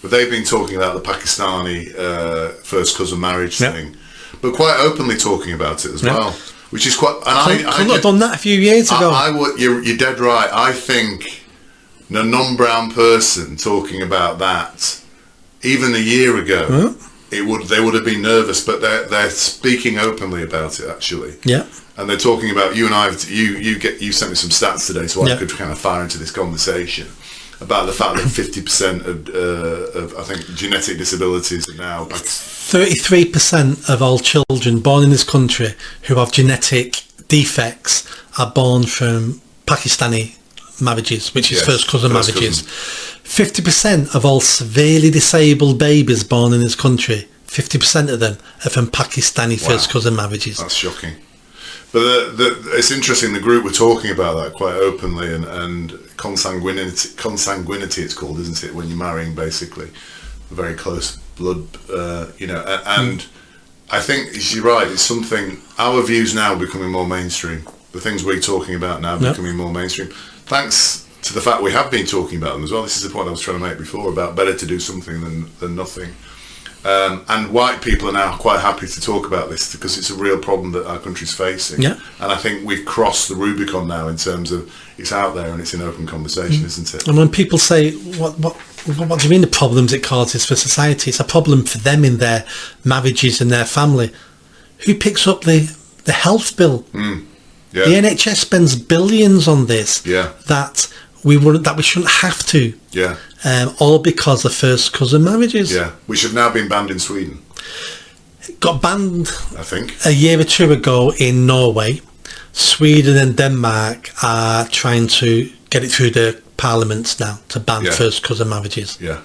but they've been talking about the Pakistani first cousin marriage thing, but quite openly talking about it as well, which is quite. And I could have done that a few years ago. You're dead right. I think a non-brown person talking about that, even a year ago, they would have been nervous, but they're speaking openly about it actually. Yeah. And they're talking about you and I. You sent me some stats today, so I could kind of fire into this conversation about the fact that 50% of I think genetic disabilities are now 33% of all children born in this country who have genetic defects are born from Pakistani marriages, which is first cousin marriages. 50% of all severely disabled babies born in this country, 50% of them are from Pakistani first cousin marriages. That's shocking. But it's interesting, the group were talking about that quite openly, and consanguinity it's called, isn't it, when you're marrying basically a very close blood, and I think you're right, it's something, our views now are becoming more mainstream. The things we're talking about now are becoming more mainstream. Thanks to the fact we have been talking about them as well. This is the point I was trying to make before about better to do something than nothing. And white people are now quite happy to talk about this because it's a real problem that our country's facing. Yeah. And I think we've crossed the Rubicon now in terms of it's out there and it's an open conversation, isn't it? And when people say, what do you mean the problems it causes for society? It's a problem for them in their marriages and their family. Who picks up the health bill? Yeah. The NHS spends billions on this that we shouldn't have to. Yeah. All because of first cousin marriages. Yeah, which have now been banned in Sweden. Got banned, I think, a year or two ago in Norway. Sweden and Denmark are trying to get it through the parliaments now to ban first cousin marriages. Yeah.